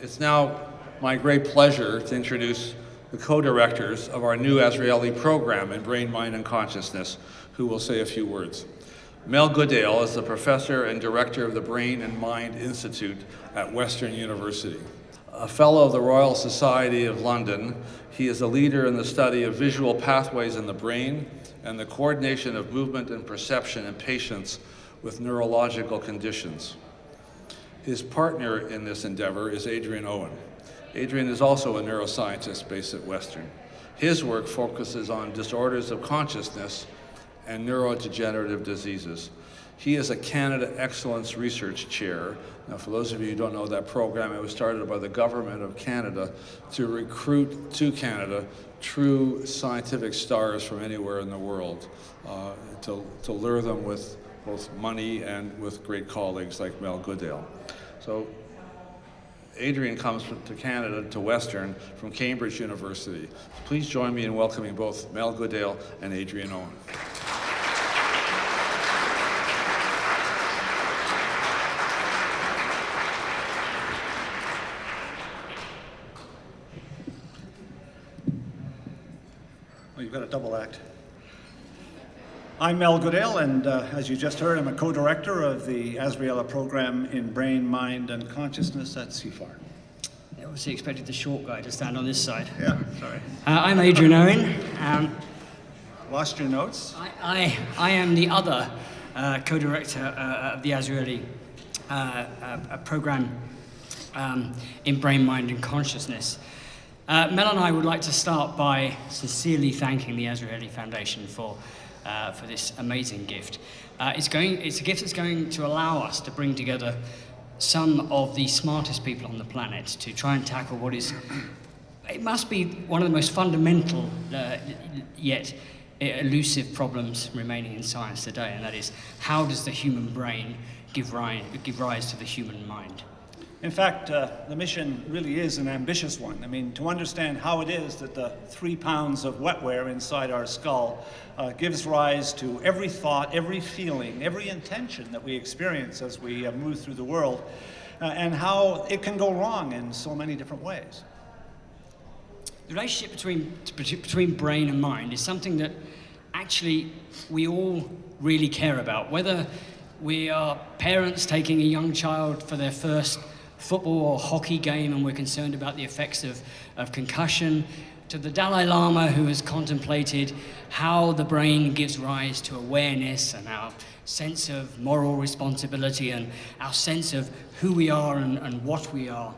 It's now my great pleasure to introduce the co-directors of our new Azrieli Program in Brain, Mind, and Consciousness, who will say a few words. Mel Goodale is the professor and director of the Brain and Mind Institute at Western University. A fellow of the Royal Society of London, he is a leader in the study of visual pathways in the brain and the coordination of movement and perception in patients with neurological conditions. His partner in this endeavor is Adrian Owen. Adrian is also a neuroscientist based at Western. His work focuses on disorders of consciousness and neurodegenerative diseases. He is a Canada Excellence Research Chair. Now, for those of you who don't know that program, it was started by the Government of Canada to recruit to Canada true scientific stars from anywhere in the world, to lure them with both money and with great colleagues like Mel Goodale. So Adrian comes to Canada, to Western, from Cambridge University. Please join me in welcoming both Mel Goodale and Adrian Owen. Well, you've got a double act. I'm Mel Goodale, and as you just heard, I'm a co-director of the Azrieli Program in Brain, Mind, and Consciousness at CIFAR. I obviously expected the short guy to stand on this side. Yeah, sorry. I'm Adrian Owen. Lost your notes? I am the other co-director of the Azrieli Program in Brain, Mind, and Consciousness. Mel and I would like to start by sincerely thanking the Azrieli Foundation for this amazing gift. It's a gift that's going to allow us to bring together some of the smartest people on the planet to try and tackle what is, it must be one of the most fundamental yet elusive problems remaining in science today, and that is, how does the human brain give rise to the human mind? In fact, the mission really is an ambitious one. I mean, to understand how it is that the 3 pounds of wetware inside our skull gives rise to every thought, every feeling, every intention that we experience as we move through the world, and how it can go wrong in so many different ways. The relationship between brain and mind is something that actually we all really care about. Whether we are parents taking a young child for their first football or hockey game and we're concerned about the effects of concussion, to the Dalai Lama who has contemplated how the brain gives rise to awareness and our sense of moral responsibility and our sense of who we are and what we are.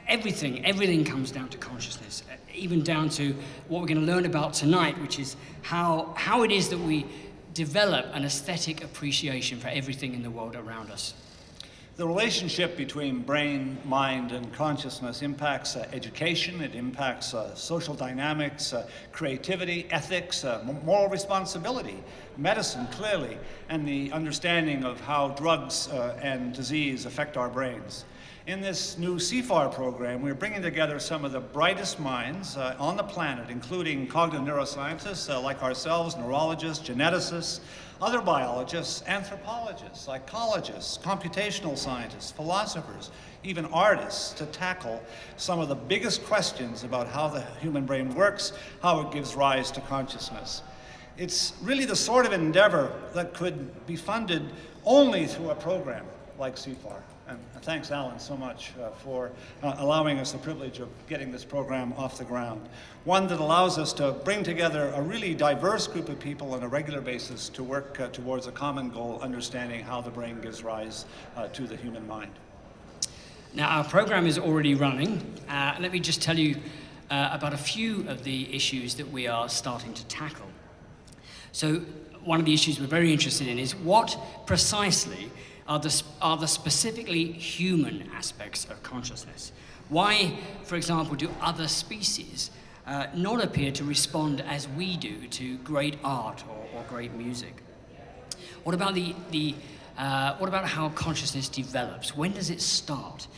Everything comes down to consciousness, even down to what we're going to learn about tonight, which is how it is that we develop an aesthetic appreciation for everything in the world around us. The relationship between brain, mind, and consciousness impacts education, it impacts social dynamics, creativity, ethics, moral responsibility, medicine, clearly, and the understanding of how drugs and disease affect our brains. In this new CIFAR program, we're bringing together some of the brightest minds on the planet, including cognitive neuroscientists like ourselves, neurologists, geneticists, other biologists, anthropologists, psychologists, computational scientists, philosophers, even artists, to tackle some of the biggest questions about how the human brain works, how it gives rise to consciousness. It's really the sort of endeavor that could be funded only through a program like CIFAR. And thanks, Alan, so much for allowing us the privilege of getting this program off the ground. One that allows us to bring together a really diverse group of people on a regular basis to work towards a common goal, understanding how the brain gives rise to the human mind. Now, our program is already running. Let me just tell you about a few of the issues that we are starting to tackle. So, one of the issues we're very interested in is what precisely are the specifically human aspects of consciousness. Why, for example, do other species not appear to respond as we do to great art or great music? What about what about how consciousness develops? When does it start?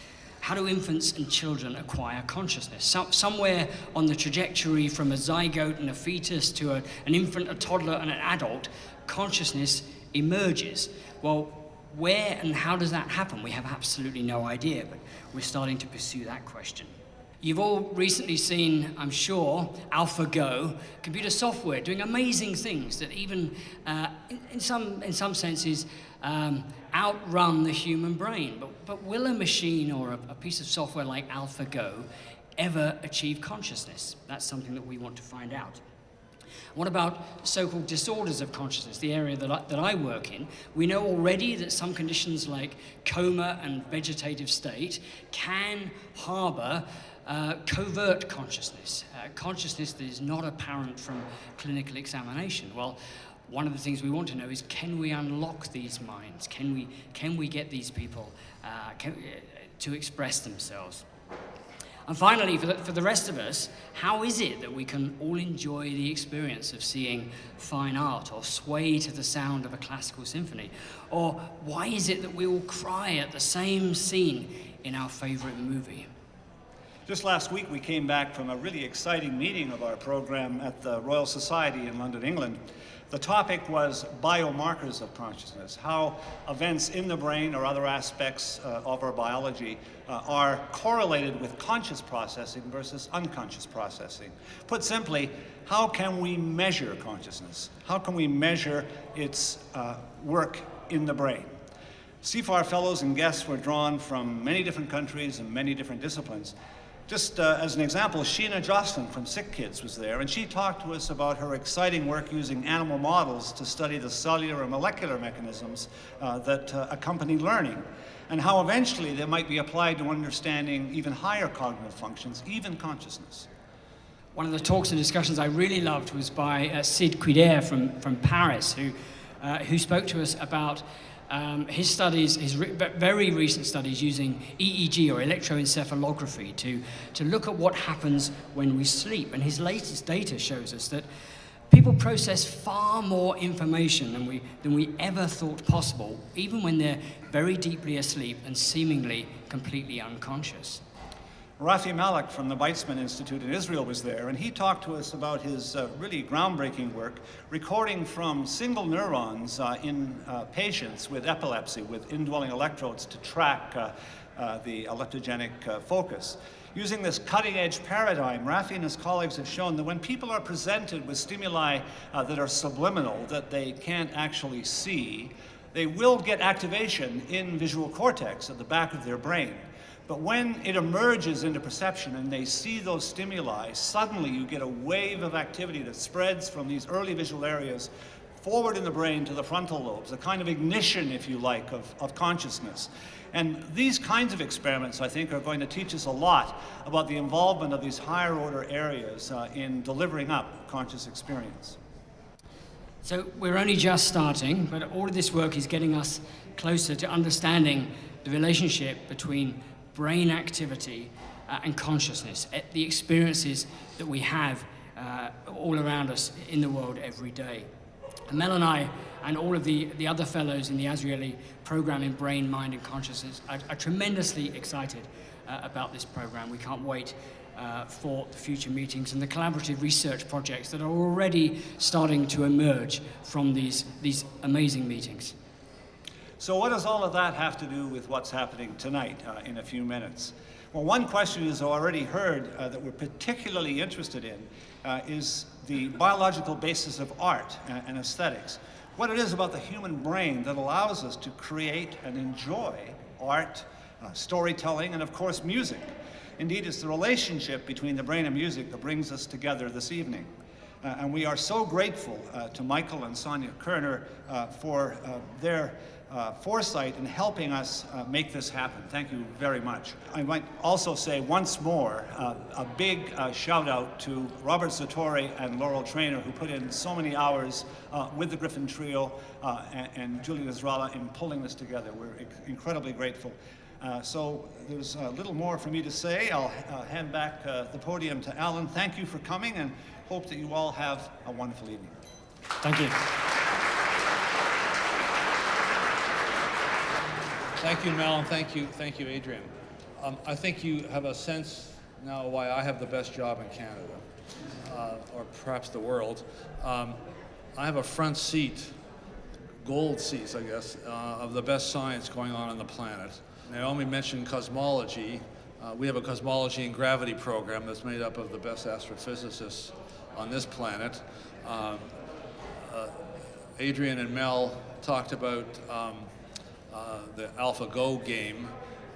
How do infants and children acquire consciousness? Somewhere on the trajectory from a zygote and a fetus to an infant, a toddler, and an adult, consciousness emerges. Well, Where and how does that happen? We have absolutely no idea, but we're starting to pursue that question. You've all recently seen, I'm sure, AlphaGo, computer software doing amazing things that even, in some senses, outrun the human brain. But will a machine or a piece of software like AlphaGo ever achieve consciousness? That's something that we want to find out. What about so-called disorders of consciousness, the area that I work in? We know already that some conditions like coma and vegetative state can harbor covert consciousness, consciousness that is not apparent from clinical examination. Well, one of the things we want to know is, can we unlock these minds? Can we get these people to express themselves? And finally, for the rest of us, how is it that we can all enjoy the experience of seeing fine art or sway to the sound of a classical symphony? Or why is it that we all cry at the same scene in our favorite movie? Just last week, we came back from a really exciting meeting of our program at the Royal Society in London, England. The topic was biomarkers of consciousness, how events in the brain or other aspects of our biology are correlated with conscious processing versus unconscious processing. Put simply, how can we measure consciousness? How can we measure its work in the brain? CIFAR fellows and guests were drawn from many different countries and many different disciplines. Just as an example, Sheena Jocelyn from Sick Kids was there, and she talked to us about her exciting work using animal models to study the cellular and molecular mechanisms that accompany learning, and how eventually they might be applied to understanding even higher cognitive functions, even consciousness. One of the talks and discussions I really loved was by Sid Quider from Paris, who spoke to us about his studies, his very recent studies using EEG or electroencephalography to look at what happens when we sleep. And his latest data shows us that people process far more information than we ever thought possible, even when they're very deeply asleep and seemingly completely unconscious. Rafi Malik from the Weizmann Institute in Israel was there, and he talked to us about his really groundbreaking work recording from single neurons in patients with epilepsy with indwelling electrodes to track the eleptogenic focus. Using this cutting-edge paradigm, Rafi and his colleagues have shown that when people are presented with stimuli that are subliminal, that they can't actually see, they will get activation in visual cortex at the back of their brain. But when it emerges into perception and they see those stimuli, suddenly you get a wave of activity that spreads from these early visual areas forward in the brain to the frontal lobes, a kind of ignition, if you like, of consciousness. And these kinds of experiments, I think, are going to teach us a lot about the involvement of these higher order areas in delivering up conscious experience. So we're only just starting, but all of this work is getting us closer to understanding the relationship between brain activity and consciousness, the experiences that we have all around us in the world every day. And Mel and I and all of the other fellows in the Azrieli Program in Brain, Mind and Consciousness are tremendously excited about this program. We can't wait for the future meetings and the collaborative research projects that are already starting to emerge from these amazing meetings. So what does all of that have to do with what's happening tonight in a few minutes? Well, one question is already heard that we're particularly interested in is the biological basis of art and aesthetics. What it is about the human brain that allows us to create and enjoy art, storytelling, and of course music. Indeed, it's the relationship between the brain and music that brings us together this evening. And we are so grateful to Michael and Sonia Kerner for their foresight in helping us make this happen. Thank you very much. I might also say once more a big shout out to Robert Zatorre and Laurel Traynor, who put in so many hours with the Griffin Trio and Julie Nasrallah in pulling this together. We're incredibly grateful. So there's a little more for me to say. I'll hand back the podium to Alan. Thank you for coming, and hope that you all have a wonderful evening. Thank you. Thank you, Mel, and thank you, Adrian. I think you have a sense now why I have the best job in Canada, or perhaps the world. I have a front seat gold seats, I guess, of the best science going on the planet. Naomi mentioned cosmology. We have a cosmology and gravity program that's made up of the best astrophysicists on this planet. Adrian and Mel talked about the AlphaGo game.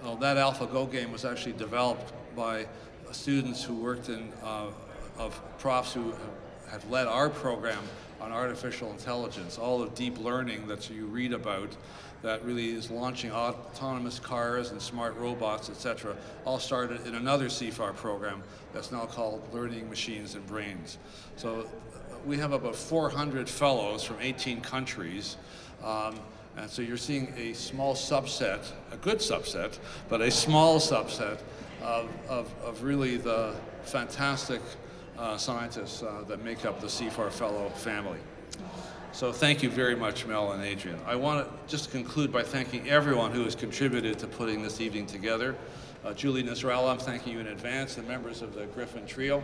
Well, that AlphaGo game was actually developed by students who worked in, of profs who have led our program on artificial intelligence, all of deep learning that you read about that really is launching autonomous cars and smart robots, etc., all started in another CIFAR program that's now called Learning Machines and Brains. So we have about 400 fellows from 18 countries, and so you're seeing a small subset, a good subset, but a small subset of really the fantastic scientists that make up the CIFAR Fellow family. So thank you very much, Mel and Adrian. I want to just conclude by thanking everyone who has contributed to putting this evening together. Julie Nasrallah, I'm thanking you in advance, the members of the Griffin Trio,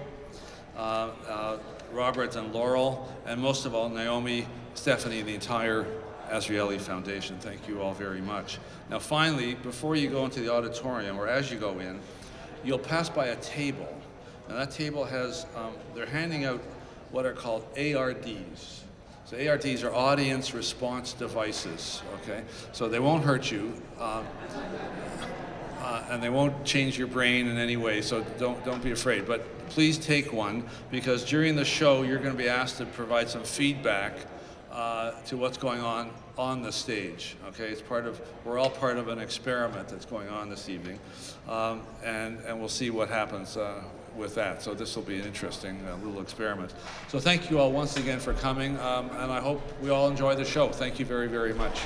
Robert and Laurel, and most of all, Naomi, Stephanie, and the entire Azrieli Foundation. Thank you all very much. Now finally, before you go into the auditorium, or as you go in, you'll pass by a table. Now that table has, they're handing out what are called ARDs. So ARDs are audience response devices, okay? So they won't hurt you, and they won't change your brain in any way, so don't be afraid. But please take one, because during the show, you're gonna be asked to provide some feedback to what's going on the stage, okay? It's part of, we're all part of an experiment that's going on this evening, and we'll see what happens with that. So this will be an interesting little experiment. So thank you all once again for coming, and I hope we all enjoy the show. Thank you very, very much.